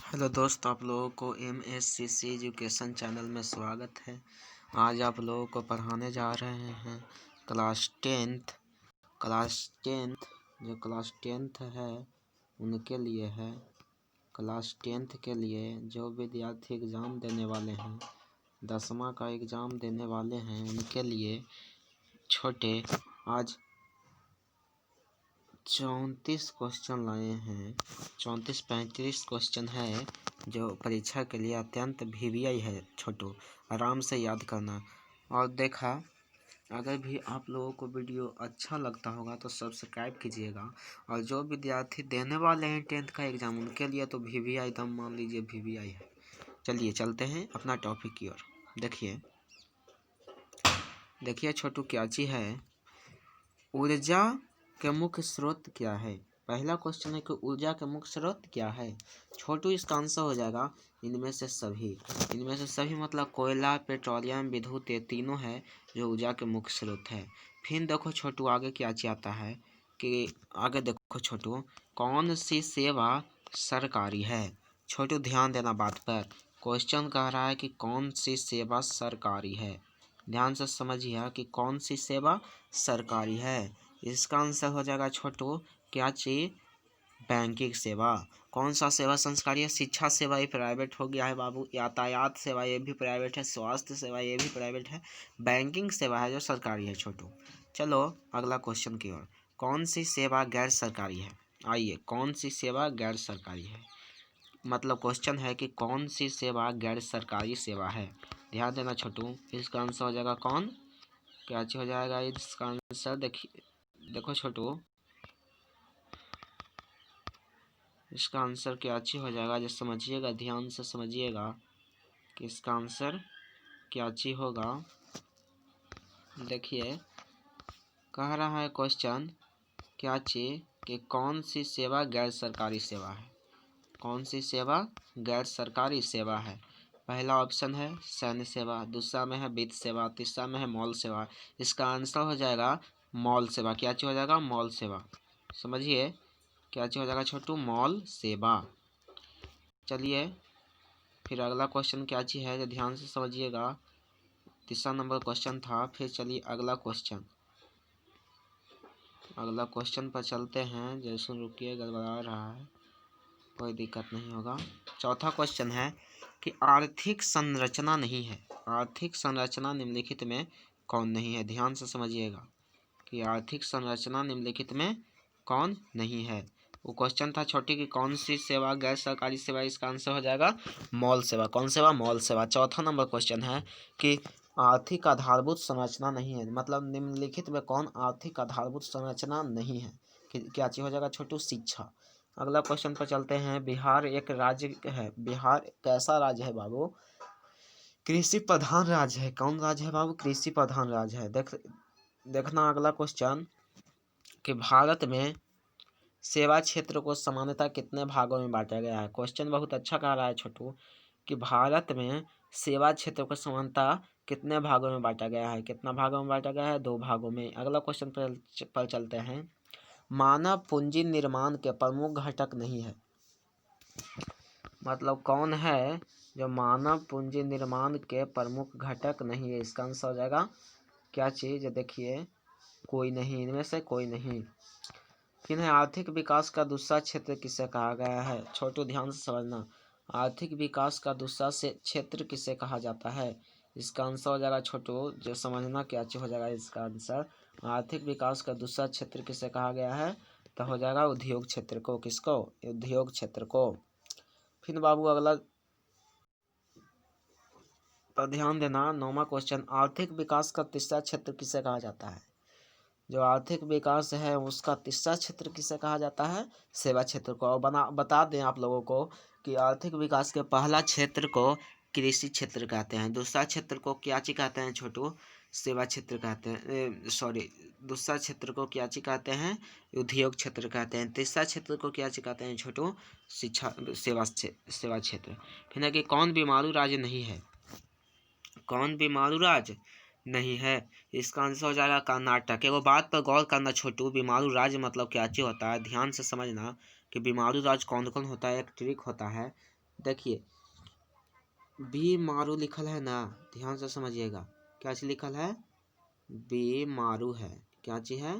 Hello दोस्त, आप लोगों को MSCC एजुकेशन चैनल में स्वागत है। आज आप लोगों को पढ़ाने जा रहे हैं क्लास टेंथ। जो क्लास टेंथ है उनके लिए है। क्लास टेंथ के लिए जो विद्यार्थी एग्ज़ाम देने वाले हैं, 10वां का एग्ज़ाम देने वाले हैं, उनके लिए छोटे आज 34 क्वेश्चन लाए हैं। 34-35 क्वेश्चन है जो परीक्षा के लिए अत्यंत VVI है। छोटू आराम से याद करना। और देखा, अगर भी आप लोगों को वीडियो अच्छा लगता होगा तो सब्सक्राइब कीजिएगा। और जो विद्यार्थी देने वाले हैं टेंथ का एग्ज़ाम, उनके लिए तो VVI एकदम मान लीजिए VVI है। चलिए चलते हैं अपना टॉपिक की ओर। देखिए छोटू, क्या चीज़ है, ऊर्जा के मुख्य स्रोत क्या है। पहला क्वेश्चन है कि ऊर्जा के मुख्य स्रोत क्या है। छोटू, इसका आंसर हो जाएगा इनमें से सभी मतलब कोयला, पेट्रोलियम, विद्युत, ये तीनों है जो ऊर्जा के मुख्य स्रोत है। फिर देखो छोटू, आगे क्या चाहता है कि आगे देखो छोटू, कौन सी सेवा सरकारी है। छोटू ध्यान देना बात पर। क्वेश्चन कह रहा है कि कौन सी सेवा सरकारी है। ध्यान से समझिए कि कौन सी सेवा सरकारी है। इसका आंसर हो जाएगा छोटू, क्या चीज, बैंकिंग सेवा। कौन सा सेवा संस्कारी है। शिक्षा सेवा ये प्राइवेट हो गया है बाबू, यातायात सेवा ये भी प्राइवेट है, स्वास्थ्य सेवा ये भी प्राइवेट है, बैंकिंग सेवा है जो सरकारी है छोटू। चलो अगला क्वेश्चन की ओर। कौन सी सेवा गैर सरकारी है। आइए, कौन सी सेवा गैर सरकारी है, मतलब क्वेश्चन है कि कौन सी सेवा गैर सरकारी सेवा है। ध्यान देना छोटू, इसका आंसर हो जाएगा कौन, क्या हो जाएगा इसका आंसर। देखो छोटू, इसका आंसर क्या हो जाएगा, जो समझिएगा, ध्यान से समझिएगा कि इसका आंसर क्या होगा। देखिए, कह रहा है क्वेश्चन क्या कि कौन सी सेवा गैर सरकारी सेवा है। कौन सी सेवा गैर सरकारी सेवा है। पहला ऑप्शन है सैन्य सेवा, दूसरा में है वित्त सेवा, तीसरा में है मॉल सेवा। इसका आंसर हो जाएगा मॉल सेवा। क्या हो जाएगा, मॉल सेवा। समझिए क्या हो जाएगा छोटू, मॉल सेवा। चलिए फिर अगला क्वेश्चन क्या है, जो ध्यान से समझिएगा। तीसरा नंबर क्वेश्चन था। फिर चलिए अगला क्वेश्चन पर चलते हैं। जैसे रुकिए, गड़बड़ा रहा है, कोई दिक्कत नहीं होगा। चौथा क्वेश्चन है कि आर्थिक संरचना नहीं है। आर्थिक संरचना निम्नलिखित में कौन नहीं है। ध्यान से समझिएगा कि आर्थिक संरचना निम्नलिखित में कौन नहीं है। वो क्वेश्चन था छोटी कि कौन सी सेवा गैर सरकारी सेवा। इसका आंसर हो जाएगा मॉल सेवा। कौन सेवा, मॉल सेवा। चौथा नंबर क्वेश्चन है कि आर्थिक आधारभूत संरचना नहीं है, मतलब निम्नलिखित में कौन आर्थिक आधारभूत संरचना नहीं है। क्या चीज हो जाएगा छोटू, शिक्षा। अगला क्वेश्चन पर चलते हैं। बिहार एक राज्य है। बिहार कैसा राज्य है बाबू, कृषि प्रधान राज्य है। कौन राज्य है बाबू, कृषि प्रधान राज्य है। देखना अगला क्वेश्चन कि भारत में सेवा क्षेत्र को सामान्यतः कितने भागों में बांटा गया है। क्वेश्चन बहुत अच्छा कह रहा है छोटू कि भारत में सेवा क्षेत्र को सामान्यतः कितने भागों में बांटा गया है। कितना भागों में बांटा गया है, 2 भागों में। अगला क्वेश्चन पर चलते हैं। मानव पूंजी निर्माण के प्रमुख घटक नहीं है, मतलब कौन है जो मानव पूंजी निर्माण के प्रमुख घटक नहीं है। इसका आंसर हो जाएगा क्या चीज, देखिए, कोई नहीं, इनमें से कोई नहीं। फिर है आर्थिक विकास का दूसरा क्षेत्र किसे कहा गया है। छोटू ध्यान से समझना, आर्थिक विकास का दूसरा क्षेत्र किसे कहा जाता है। इसका आंसर हो जाएगा छोटू, जो समझना क्या हो जाएगा इसका आंसर। आर्थिक विकास का दूसरा क्षेत्र किसे कहा गया है, तो हो जाएगा उद्योग क्षेत्र को। किसको, उद्योग क्षेत्र को। फिर बाबू अगला पर ध्यान देना, 9वां क्वेश्चन, आर्थिक विकास का तीसरा क्षेत्र किसे कहा जाता है। जो आर्थिक विकास है उसका तीसरा क्षेत्र किसे कहा जाता है, सेवा क्षेत्र को। और बता दें आप लोगों को कि आर्थिक विकास के पहला क्षेत्र को कृषि क्षेत्र कहते हैं, दूसरा क्षेत्र को क्या ची कहते हैं छोटू, सेवा क्षेत्र कहते हैं। सॉरी, दूसरा क्षेत्र को क्या ची कहते हैं, उद्योग क्षेत्र कहते हैं। तीसरा क्षेत्र को क्या ची कहते हैं छोटू, शिक्षा सेवा क्षेत्र। फिर है कि कौन बीमारू राज्य नहीं है। कौन बीमारू राज्य नहीं है, इसका आंसर हो जाएगा कर्नाटक। एगो बात पर गौर करना छोटू, बीमारू राज्य मतलब क्या चीज होता है। ध्यान से समझना कि बीमारू राज्य कौन कौन होता है। एक ट्रिक होता है देखिए बी मारू लिखल है ना, ध्यान से समझिएगा। क्या चीज लिखल है? बी मारू है। क्या चीज है?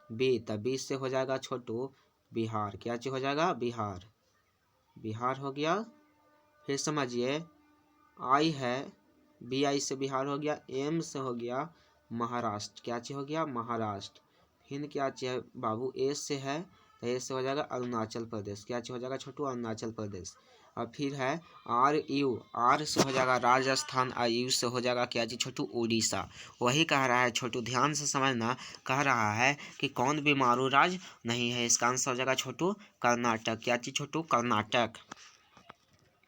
बी। तब बी से हो जाएगा छोटू बिहार। क्या चीज हो जाएगा? बिहार। बिहार हो गया। फिर समझिए आई है, बी आई से बिहार हो गया। एम से हो गया महाराष्ट्र। क्या चीज हो गया? महाराष्ट्र। फिर क्या चीज है बाबू? ए से है, तो ए से हो जाएगा अरुणाचल प्रदेश। क्या चीज हो जाएगा छोटू? अरुणाचल प्रदेश। और फिर है आर यू, आर से हो जाएगा राजस्थान, और यू से हो जाएगा क्या चीज छोटू? उड़ीसा। वही कह रहा है छोटू, ध्यान से समझना। कह रहा है कि कौन भी मारू राज्य नहीं है। इसका आंसर हो जाएगा छोटू कर्नाटक। क्या चीज छोटू? कर्नाटक।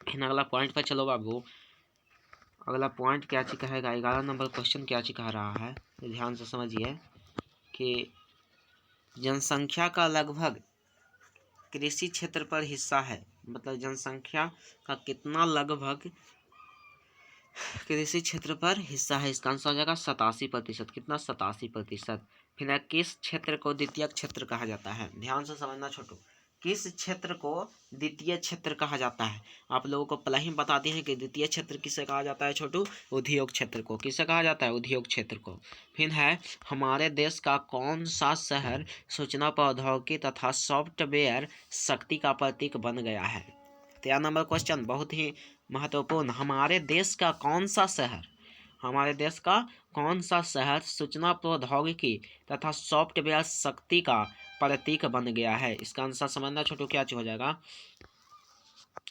फिर अगला पॉइंट पर चलो बाबू। अगला पॉइंट क्या चीज कहेगा? 11 नंबर क्वेश्चन क्या चीज कह रहा है, ध्यान से समझिए कि जनसंख्या का लगभग कृषि क्षेत्र पर हिस्सा है। मतलब जनसंख्या का कितना लगभग कृषि क्षेत्र पर हिस्सा है। इसका आंसर हो जाएगा 87%। कितना? 87%। फिर किस क्षेत्र को द्वितीय क्षेत्र कहा जाता है? ध्यान से समझना छोटू। किस क्षेत्र को द्वितीय क्षेत्र कहा जाता है? आप लोगों को पहले ही बता दिए हैं कि द्वितीय क्षेत्र किसे कहा जाता है छोटू? उद्योग क्षेत्र को। किसे कहा जाता है? उद्योग क्षेत्र को। फिर है हमारे देश का कौन सा शहर सूचना प्रौद्योगिकी तथा सॉफ्टवेयर शक्ति का प्रतीक बन गया है? 13 नंबर क्वेश्चन बहुत ही महत्वपूर्ण। हमारे देश का कौन सा शहर, हमारे देश का कौन सा शहर सूचना प्रौद्योगिकी तथा सॉफ्टवेयर शक्ति का प्रतीक बन गया है? इसका आंसर समझना छोटू। क्या हो जाएगा?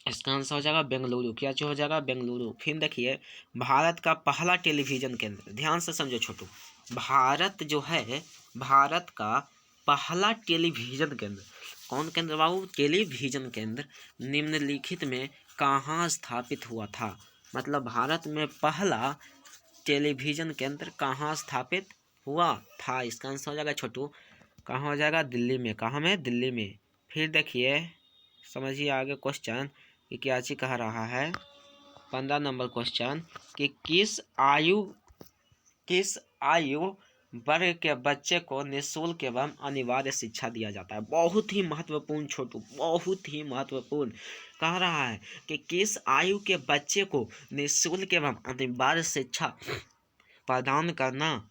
इसका आंसर हो जाएगा बेंगलुरु। क्या हो जाएगा? बेंगलुरु। फिर देखिए भारत का पहला टेलीविजन केंद्र, ध्यान से समझो छोटू। भारत जो है, भारत का पहला टेलीविजन केंद्र, कौन केंद्र बाबू? टेलीविजन केंद्र निम्नलिखित में कहाँ स्थापित हुआ था? मतलब भारत में पहला टेलीविजन केंद्र कहाँ स्थापित हुआ था? इसका आंसर हो जाएगा छोटू, कहाँ हो जाएगा? दिल्ली में। कहाँ में? दिल्ली में। फिर देखिए समझिए आगे क्वेश्चन कि क्या चीज कह रहा है। 15 नंबर क्वेश्चन कि किस आयु वर्ग के बच्चे को निःशुल्क एवं अनिवार्य शिक्षा दिया जाता है? बहुत ही महत्वपूर्ण छोटू, बहुत ही महत्वपूर्ण। कह रहा है कि किस आयु के बच्चे को निःशुल्क एवं अनिवार्य शिक्षा प्रदान करना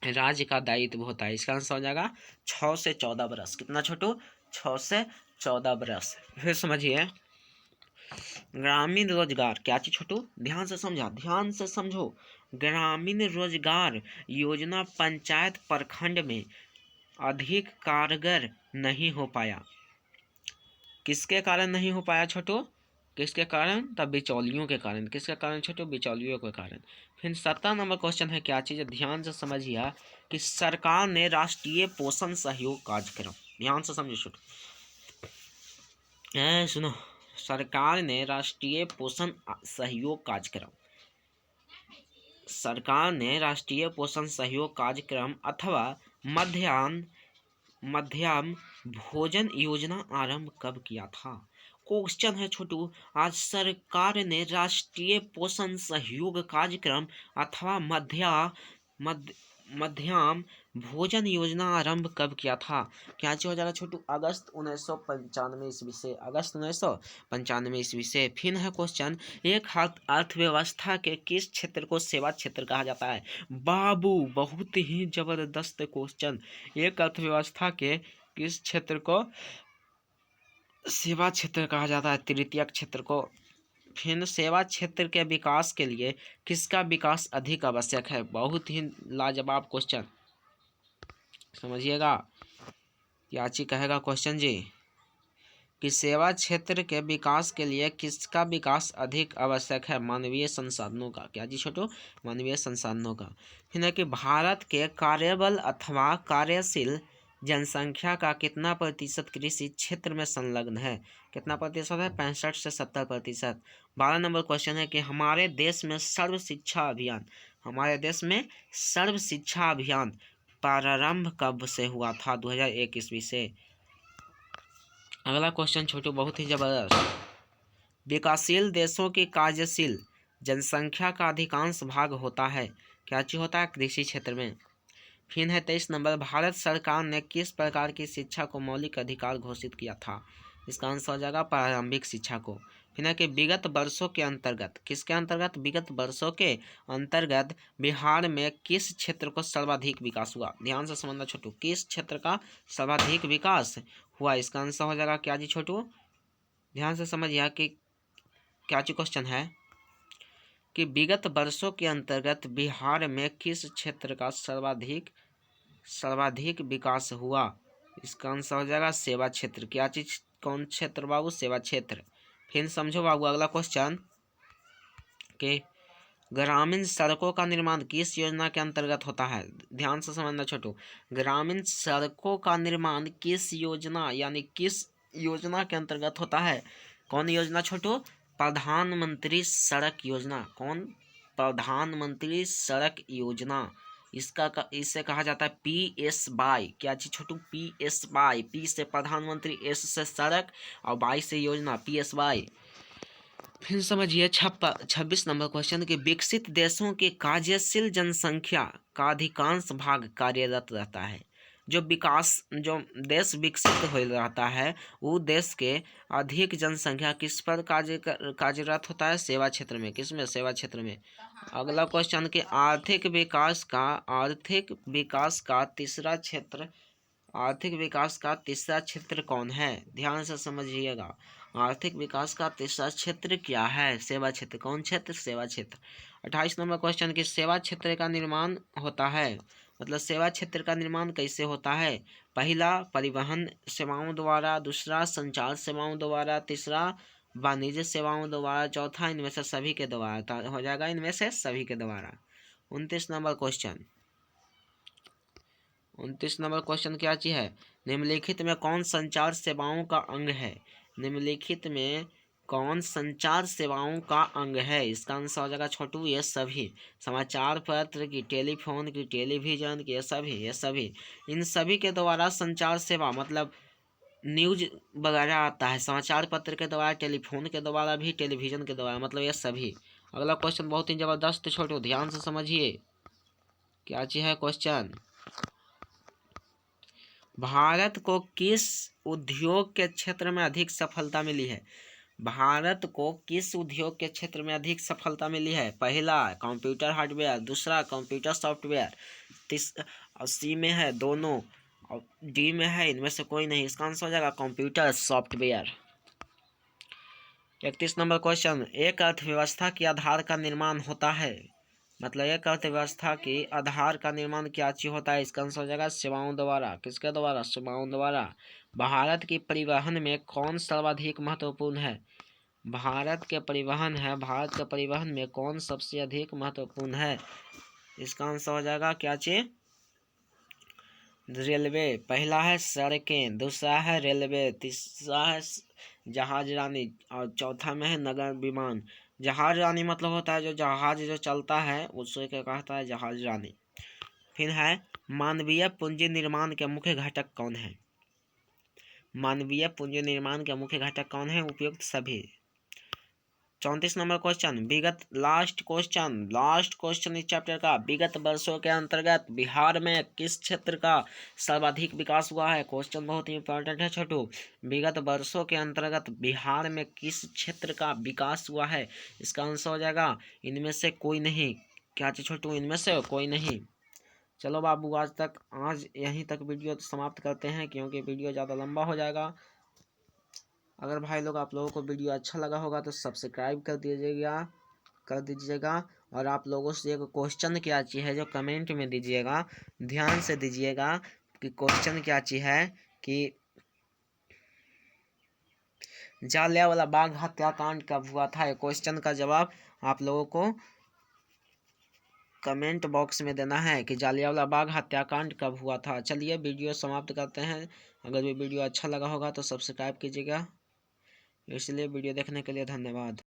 राज्य का दायित्व होता है। इसका आंसर हो जाएगा 6 से 14 वर्ष। कितना छोटू? 6 से 14 वर्ष। फिर समझिए ग्रामीण रोजगार। क्या चीज छोटू? ध्यान से समझा, ध्यान से समझो। ग्रामीण रोजगार योजना पंचायत प्रखंड में अधिक कारगर नहीं हो पाया। किसके कारण नहीं हो पाया छोटू? किसके कारण? तब बिचौलियों के कारण। किसके कारण छोटू? बिचौलियों के कारण। फिर 17 नंबर क्वेश्चन है क्या चीज? ध्यान से समझिए कि सरकार ने राष्ट्रीय पोषण सहयोग कार्यक्रम, ध्यान से समझो छोटू, सुनो, सरकार ने राष्ट्रीय पोषण सहयोग कार्यक्रम, सरकार ने राष्ट्रीय पोषण सहयोग कार्यक्रम अथवा मध्याह्न भोजन योजना आरंभ कब किया था? क्वेश्चन है छोटू, आज सरकार ने राष्ट्रीय पोषण सहयोग कार्यक्रम अथवा मध्याह्न भोजन योजना आरंभ कब किया था? क्या हो जाएगा छोटू? अगस्त 1995 ईस्वी से। अगस्त 1995 ईस्वी से। फिर है क्वेश्चन, एक अर्थव्यवस्था के किस क्षेत्र को सेवा क्षेत्र कहा जाता है? बाबू बहुत ही जबरदस्त क्वेश्चन। एक अर्थव्यवस्था के किस क्षेत्र को सेवा क्षेत्र कहा जाता है? तृतीयक क्षेत्र को। फिर सेवा क्षेत्र के विकास के लिए किसका विकास अधिक आवश्यक है? बहुत ही लाजवाब क्वेश्चन, समझिएगा। क्या चीज कहेगा क्वेश्चन जी कि सेवा क्षेत्र के विकास के लिए किसका विकास अधिक आवश्यक है? मानवीय संसाधनों का। क्या जी छोटू? मानवीय संसाधनों का। फिर है कि भारत के कार्यबल अथवा कार्यशील जनसंख्या का कितना प्रतिशत कृषि क्षेत्र में संलग्न है? कितना प्रतिशत है? 65 से 70%। 12 नंबर क्वेश्चन है कि हमारे देश में सर्व शिक्षा अभियान, हमारे देश में सर्व शिक्षा अभियान प्रारंभ कब से हुआ था? 2001 ईस्वी से। अगला क्वेश्चन छोटू बहुत ही जबरदस्त। विकासशील देशों की कार्यशील जनसंख्या का अधिकांश भाग होता है, क्या चीज होता है? कृषि क्षेत्र में। फिर है 23 नंबर, भारत सरकार ने किस प्रकार की शिक्षा को मौलिक अधिकार घोषित किया था? इसका आंसर हो जाएगा प्रारंभिक शिक्षा को। फिर है कि विगत वर्षों के अंतर्गत, किसके अंतर्गत, विगत वर्षों के अंतर्गत बिहार में किस क्षेत्र को सर्वाधिक विकास हुआ। ध्यान से समझना छोटू, किस क्षेत्र का सर्वाधिक विकास हुआ, इसका आंसर हो जाएगा क्या जी छोटू, ध्यान से समझिए कि क्या जी क्वेश्चन है कि विगत वर्षों के अंतर्गत बिहार में किस क्षेत्र का सर्वाधिक विकास हुआ, इसका आंसर हो जाएगा सेवा क्षेत्र। क्या चीज, कौन क्षेत्र बाबू, सेवा क्षेत्र। फिर समझो बाबू अगला क्वेश्चन कि ग्रामीण सड़कों का निर्माण किस योजना के अंतर्गत होता है। ध्यान से समझना छोटू, ग्रामीण सड़कों का निर्माण किस योजना यानी किस योजना के अंतर्गत होता है। कौन योजना छोटू, प्रधानमंत्री सड़क योजना। कौन, प्रधानमंत्री सड़क योजना। इसे कहा जाता है PSY। क्या चीज छोटू, PSY। P से प्रधानमंत्री, S से सड़क और Y से योजना, PSY। फिर समझिए 26 नंबर क्वेश्चन कि विकसित देशों की कार्यशील जनसंख्या का अधिकांश भाग कार्यरत रहता है। जो देश विकसित हो रहता है वो देश के अधिक जनसंख्या किस पर कार्यरत होता है, सेवा क्षेत्र में। किसमें, सेवा क्षेत्र में। अगला क्वेश्चन कि आर्थिक विकास का तीसरा क्षेत्र कौन है। ध्यान से समझिएगा, आर्थिक विकास का तीसरा क्षेत्र क्या है, सेवा क्षेत्र। कौन क्षेत्र, सेवा क्षेत्र। 28 नंबर क्वेश्चन कि सेवा क्षेत्र का निर्माण होता है, मतलब सेवा क्षेत्र का निर्माण कैसे होता है। पहला परिवहन सेवाओं द्वारा, दूसरा संचार सेवाओं द्वारा, तीसरा वाणिज्य सेवाओं द्वारा, चौथा इनमें से सभी के द्वारा। हो जाएगा इनमें से सभी के द्वारा। 29 नंबर क्वेश्चन क्या चीज है, निम्नलिखित में कौन संचार सेवाओं का अंग है। निम्नलिखित में कौन संचार सेवाओं का अंग है, इसका आंसर हो जाएगा छोटू ये सभी। समाचार पत्र की, टेलीफोन की, टेलीविजन की, ये सभी इन सभी के द्वारा संचार सेवा मतलब न्यूज वगैरह आता है, समाचार पत्र के द्वारा, टेलीफोन के द्वारा भी, टेलीविजन के द्वारा, मतलब ये सभी। अगला क्वेश्चन बहुत ही जबरदस्त छोटू, ध्यान से समझिए क्या चीज है क्वेश्चन। भारत को किस उद्योग के क्षेत्र में अधिक सफलता मिली है। भारत को किस उद्योग के क्षेत्र में अधिक सफलता मिली है। पहला कंप्यूटर हार्डवेयर, दूसरा कंप्यूटर सॉफ्टवेयर, सी में है दोनों और डी में है इनमें से कोई नहीं। इसका आंसर हो जाएगा कंप्यूटर सॉफ्टवेयर। 31 नंबर क्वेश्चन, एक अर्थव्यवस्था के आधार का निर्माण होता है, मतलब एक अर्थव्यवस्था के आधार का निर्माण क्या चीज होता है। इसका आंसर हो जाएगा सेवाओं द्वारा। किसके द्वारा, सेवाओं द्वारा। भारत की परिवहन में कौन सर्वाधिक महत्वपूर्ण है। भारत के परिवहन में कौन सबसे अधिक महत्वपूर्ण है। इसका आंसर हो जाएगा क्या चीज, रेलवे। पहला है सड़कें, दूसरा है रेलवे, तीसरा है जहाज रानी और चौथा में है नगर विमान। जहाज रानी मतलब होता है जो जहाज जो चलता है उसको क्या कहता है, जहाज रानी। फिर है मानवीय पूंजी निर्माण के मुख्य घटक कौन है। मानवीय पूंजी निर्माण के मुख्य घटक कौन है, उपयुक्त सभी। 34 नंबर क्वेश्चन, लास्ट क्वेश्चन इस चैप्टर का, विगत वर्षों के अंतर्गत बिहार में किस क्षेत्र का सर्वाधिक विकास हुआ है। क्वेश्चन बहुत ही इंपॉर्टेंट है छोटू। विगत वर्षों के अंतर्गत बिहार में किस क्षेत्र का विकास हुआ है, इसका आंसर हो जाएगा इनमें से कोई नहीं। क्या चीज छोटू, इनमें से कोई नहीं। चलो बाबू आज यहीं तक वीडियो समाप्त करते हैं क्योंकि वीडियो ज़्यादा लंबा हो जाएगा। अगर भाई लोग आप लोगों को वीडियो अच्छा लगा होगा तो सब्सक्राइब कर दीजिएगा और आप लोगों से एक क्वेश्चन क्या चीज़ है जो कमेंट में दीजिएगा, ध्यान से दीजिएगा कि क्वेश्चन क्या चीज़ है कि जालियांवाला बाग हत्याकांड कब हुआ था। क्वेश्चन का जवाब आप लोगों को कमेंट बॉक्स में देना है कि जालियांवाला बाग हत्याकांड कब हुआ था। चलिए वीडियो समाप्त करते हैं। अगर ये वीडियो अच्छा लगा होगा तो सब्सक्राइब कीजिएगा। इसलिए वीडियो देखने के लिए धन्यवाद।